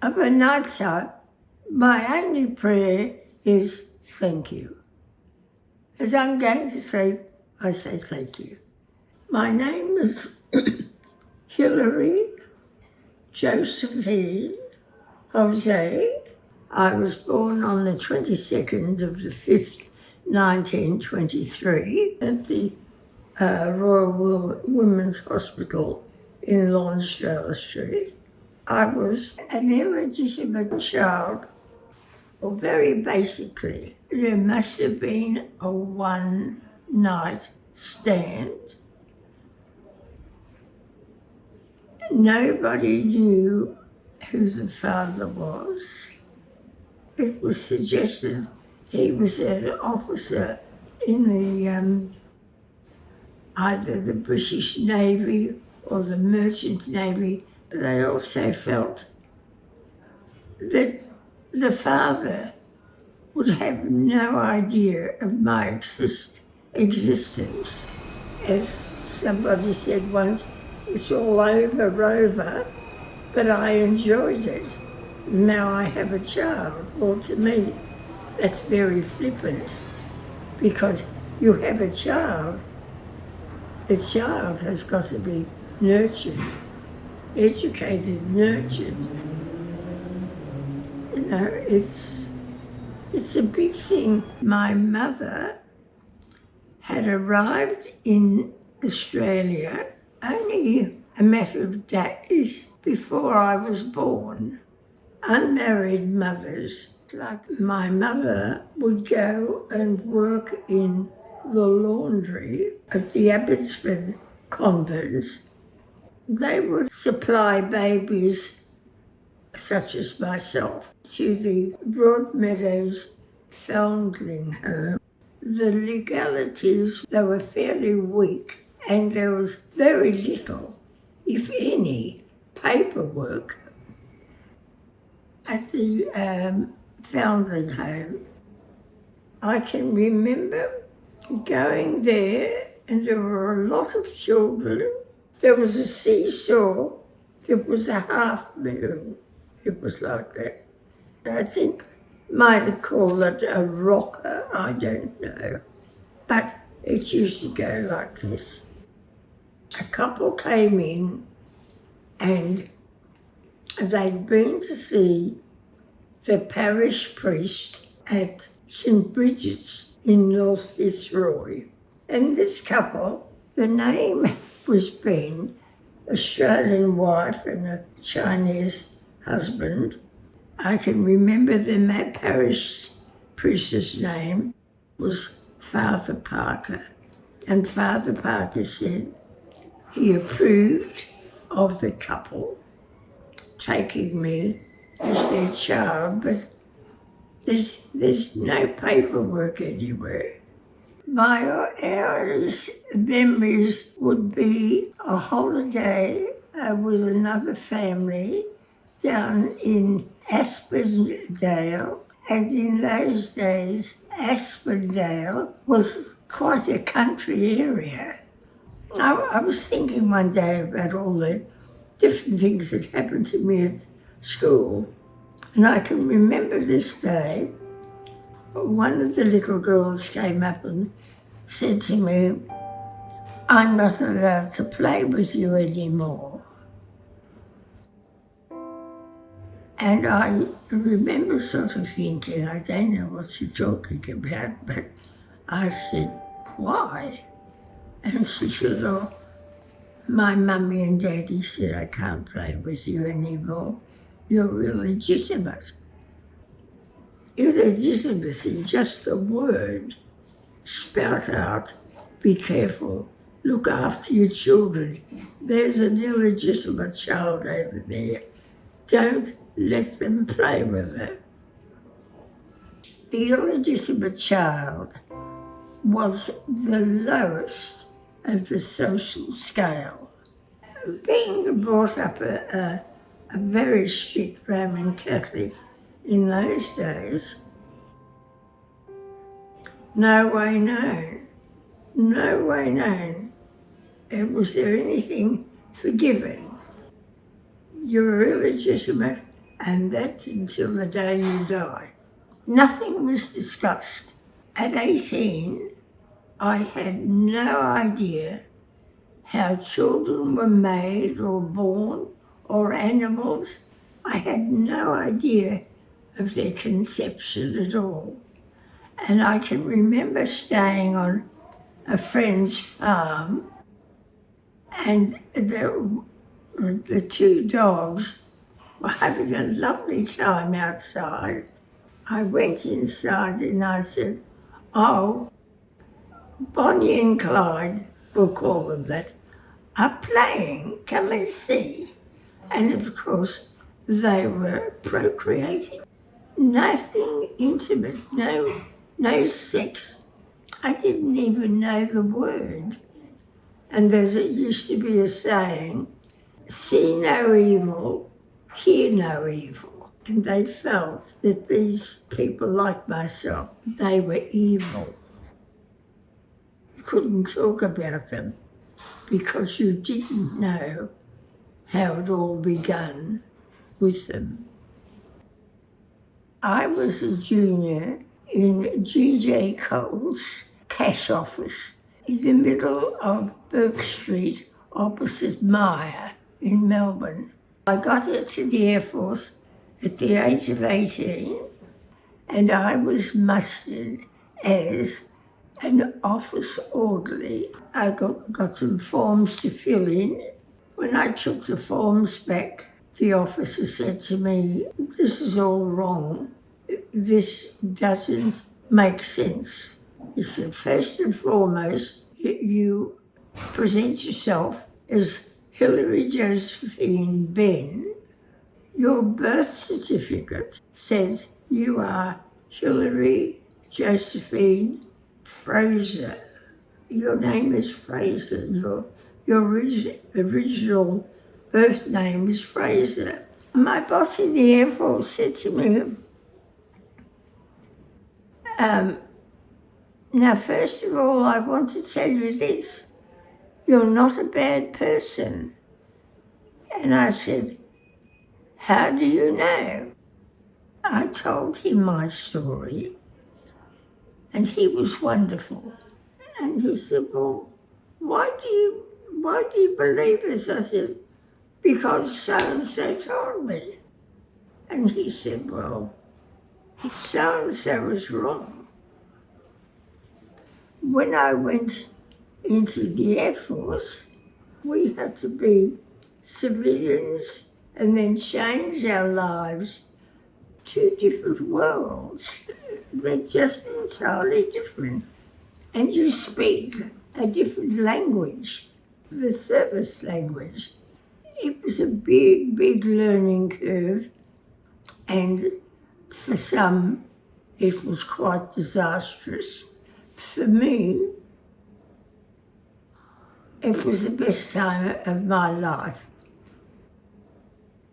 of a night time, my only prayer is thank you. As I'm going to sleep, I say thank you. My name is Hilary Josephine Jose. I was born on the 22nd of the 5th, 1923 at the Royal Women's Hospital in Lonsdale Street. I was an illegitimate child. Well, very basically, there must have been a one-night stand. Nobody knew who the father was. It was suggested he was an officer in the either the British Navy or the Merchant Navy. They also felt that the father would have no idea of my existence. As somebody said once, it's all over, Rover, but I enjoyed it. Now I have a child. Well, to me, that's very flippant, because you have a child. The child has got to be nurtured, educated, nurtured. You know, it's a big thing. My mother had arrived in Australia only a matter of days before I was born. Unmarried mothers, like my mother, would go and work in the laundry at the Abbotsford convents. They would supply babies, such as myself, to the Broadmeadows Foundling Home. The legalities, they were fairly weak, and there was very little, if any, paperwork at the Foundling Home. I can remember going there, and there were a lot of children. There was a seesaw. It was a half moon. It was like that. I think might have called it a rocker, I don't know. But it used to go like this. A couple came in and they'd been to see the parish priest at St. Bridget's in North Fitzroy. And this couple, the name was Ben, Australian wife and a Chinese husband. I can remember the parish priest's name was Father Parker. And Father Parker said he approved of the couple taking me as their child, but there's no paperwork anywhere. My earliest memories would be a holiday with another family down in Aspendale, and in those days Aspendale was quite a country area. I was thinking one day about all the different things that happened to me at school, and I can remember this day, one of the little girls came up and said to me, "I'm not allowed to play with you anymore." And I remember sort of thinking, I don't know what you're talking about, but I said, "Why?" And she said, "Oh, my mummy and daddy said I can't play with you anymore. You're illegitimate." Illegitimacy, just the word, spout out, be careful, look after your children. There's an illegitimate child over there. Don't let them play with her. The illegitimate child was the lowest of the social scale. Being brought up a very strict Roman Catholic in those days, no way known. Was there anything forgiven? You were illegitimate and that's until the day you die. Nothing was discussed. At 18, I had no idea how children were made or born or animals. I had no idea of their conception at all. And I can remember staying on a friend's farm, and the two dogs were having a lovely time outside. I went inside and I said, "Oh, Bonnie and Clyde," we'll call them that, "are playing, come and see." And of course, they were procreating. Nothing intimate, no sex. I didn't even know the word. And as it used to be a saying, see no evil, hear no evil. And they felt that these people like myself, they were evil. You couldn't talk about them because you didn't know how it all began with them. I was a junior in G.J. Cole's cash office in the middle of Burke Street opposite Myer in Melbourne. I got into the Air Force at the age of 18 and I was mustered as an office orderly. I got some forms to fill in. When I took the forms back, the officer said to me, "This is all wrong. This doesn't make sense." He said, "First and foremost, you present yourself as Hilary Josephine Ben. Your birth certificate says you are Hilary Josephine Fraser. Your name is Fraser. Your original birth name is Fraser." My boss in the Air Force said to me, "Now, first of all, I want to tell you this. You're not a bad person." And I said, "How do you know?" I told him my story, and he was wonderful. And he said, "Well, why do you believe this?" I said, "Because so-and-so told me." And he said, "Well, so-and-so was wrong." When I went into the Air Force, we had to be civilians and then change our lives to different worlds. They're just entirely different. And you speak a different language, the service language. It was a big, big learning curve, and for some, it was quite disastrous. For me, it was the best time of my life.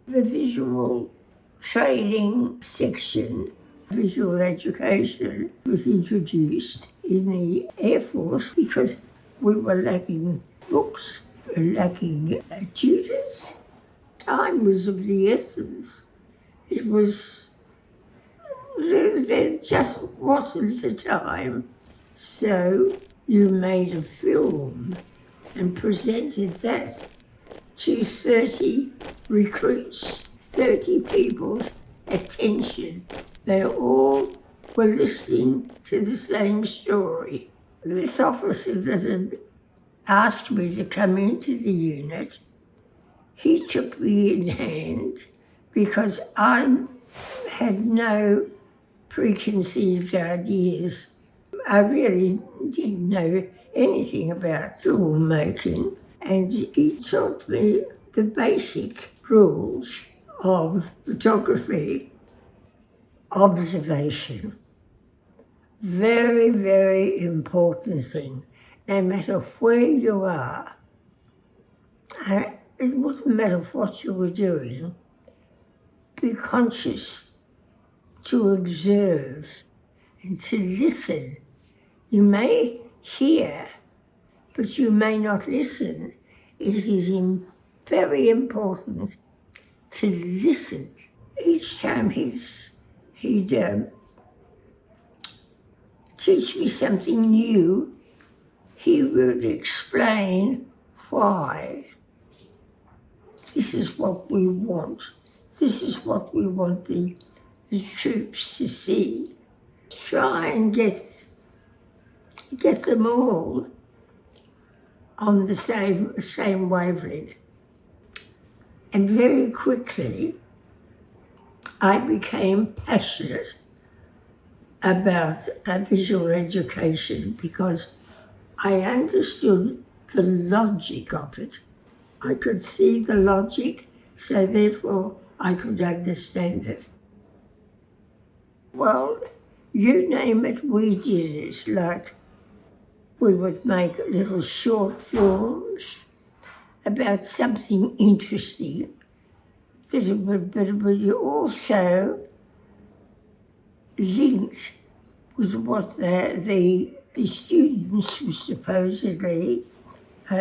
The visual training section, visual education, was introduced in the Air Force because we were lacking books, lacking tutors. Time was of the essence. It was, there just wasn't the time. So you made a film and presented that to 30 recruits, 30 people's attention. They all were listening to the same story. This officer that had asked me to come into the unit, he took me in hand because I had no preconceived ideas. I really didn't know anything about filmmaking, and he taught me the basic rules of photography. Observation. Very, very important thing. No matter where you are, it wouldn't matter what you were doing, be conscious to observe and to listen. You may hear, but you may not listen. It is very important to listen. each time he'd teach me something new, he would explain why. This is what we want. This is what we want the troops to see. Try and get them all on the same wavelength. And very quickly, I became passionate about visual education because I understood the logic of it. I could see the logic, so therefore I could understand it. Well, you name it, we did it. Like, we would make little short films about something interesting, but it would also linked with what the students were supposedly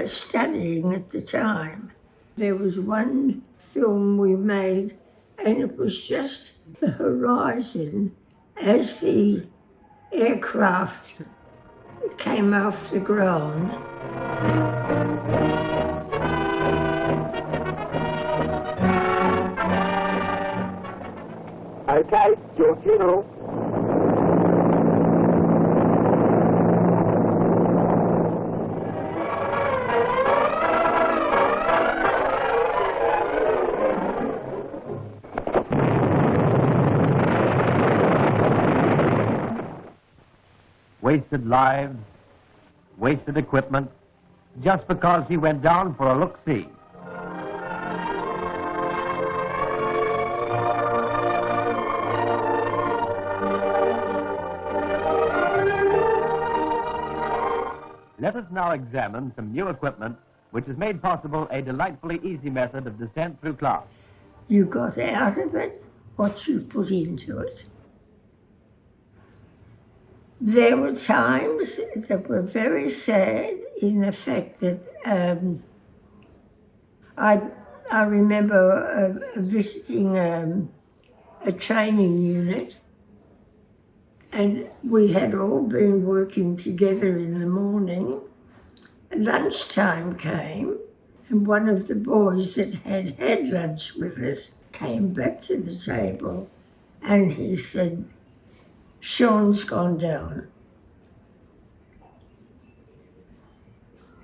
studying at the time. There was one film we made, and it was just the horizon as the aircraft came off the ground. Okay, your funeral. Wasted lives, wasted equipment, just because he went down for a look-see. Let us now examine some new equipment which has made possible a delightfully easy method of descent through clouds. You got out of it what you put into it. There were times that were very sad in the fact that I remember visiting a training unit, and we had all been working together in the morning. Lunchtime came, and one of the boys that had had lunch with us came back to the table, and he said, "Sean's gone down."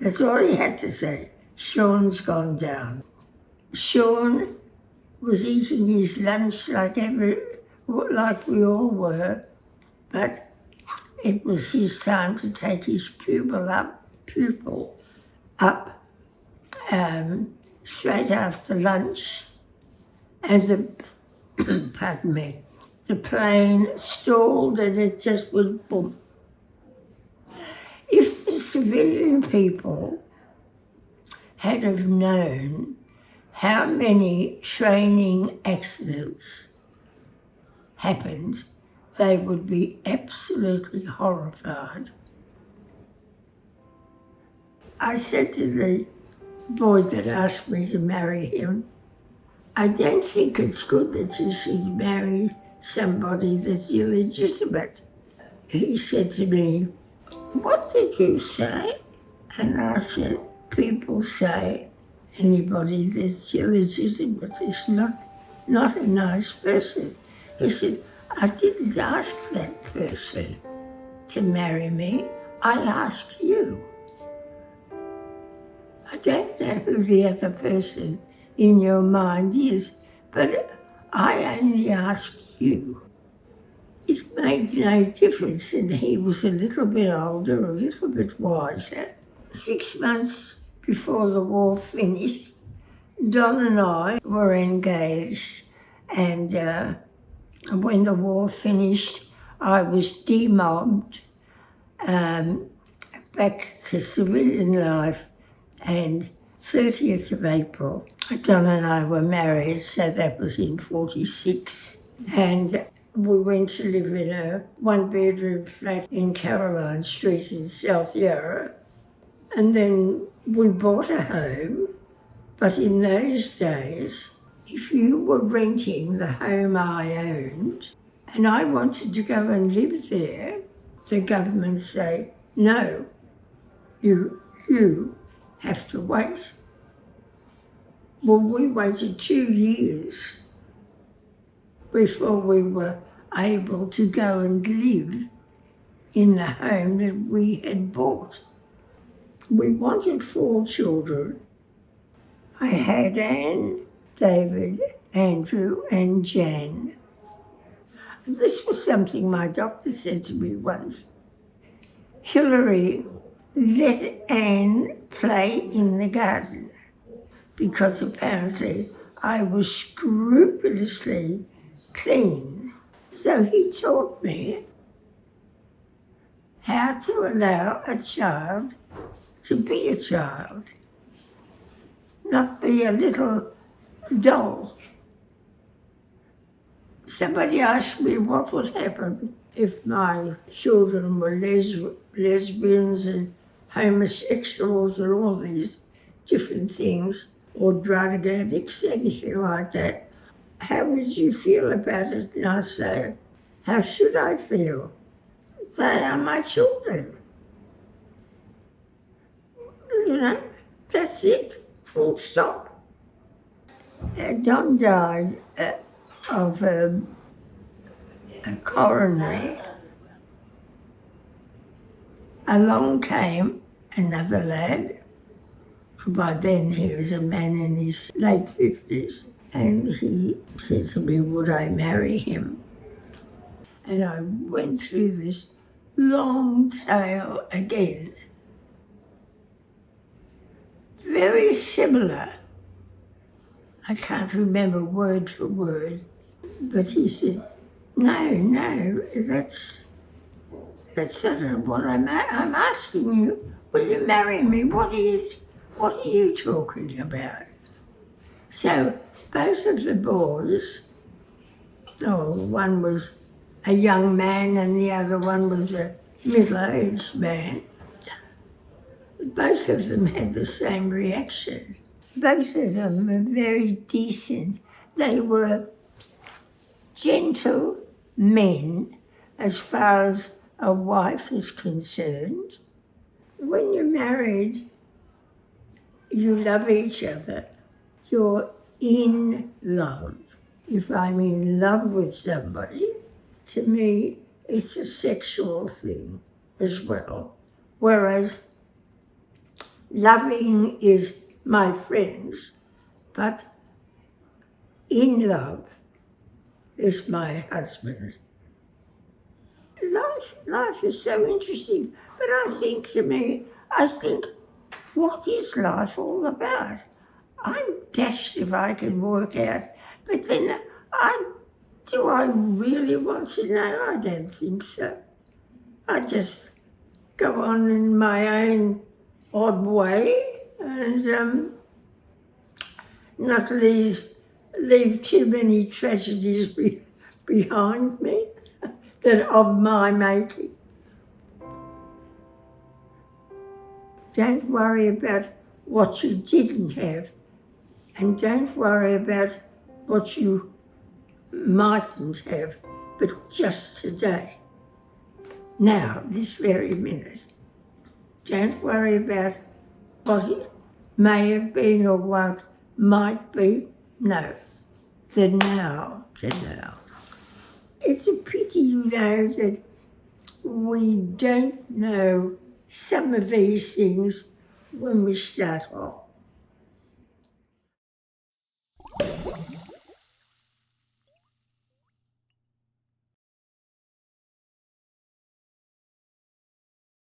That's all he had to say. Sean's gone down. Sean was eating his lunch like we all were, but it was his time to take his pupil up straight after lunch, and the plane stalled and it just went boom. If the civilian people had have known how many training accidents happened, they would be absolutely horrified. I said to the boy that asked me to marry him, "I don't think it's good that you should marry somebody that's illegitimate." He said to me, "What did you say?" And I said, "People say anybody that's illegitimate is not a nice person." He said, "I didn't ask that person to marry me. I asked you. I don't know who the other person in your mind is, but I only asked you." It made no difference, and he was a little bit older, a little bit wiser. 6 months before the war finished, Don and I were engaged, and when the war finished, I was demobbed back to civilian life, and 30th of April, Don and I were married, so that was in 46, and we went to live in a one-bedroom flat in Caroline Street in South Yarra, and then we bought a home. But in those days, if you were renting the home I owned and I wanted to go and live there, the government say, no, you have to wait. Well, we waited 2 years before we were able to go and live in the home that we had bought. We wanted 4 children. I had Anne, David, Andrew, and Jan. This was something my doctor said to me once. Hilary, let Anne play in the garden, because apparently I was scrupulously clean. So he taught me how to allow a child to be a child, not be a little doll. Somebody asked me what would happen if my children were lesbians and homosexuals and all these different things, or drug addicts, anything like that. How would you feel about it? And I say, how should I feel? They are my children. You know, that's it, full stop. Don died of a coronary. Along came another lad. By then he was a man in his late 50s, and he said to me, would I marry him? And I went through this long tale again. Very similar. I can't remember word for word, but he said, no, that's not what I'm asking you. Will you marry me? What are you talking about? So both of the boys, one was a young man and the other one was a middle-aged man, both of them had the same reaction. Both of them were very decent. They were gentle men as far as a wife is concerned. When you're married, you love each other. You're in love. If I'm in love with somebody, to me, it's a sexual thing as well. Whereas loving is my friends, but in love is my husband. Life is so interesting, but I think, what is life all about? I'm dashed if I can work out, but then do I really want to know? I don't think so. I just go on in my own odd way and not leave too many tragedies behind me that of my making. Don't worry about what you didn't have, and don't worry about what you mightn't have, but just today. Now, this very minute. Don't worry about what may have been or what might be. No, the now. It's a pity, you know, that we don't know some of these things when we start off.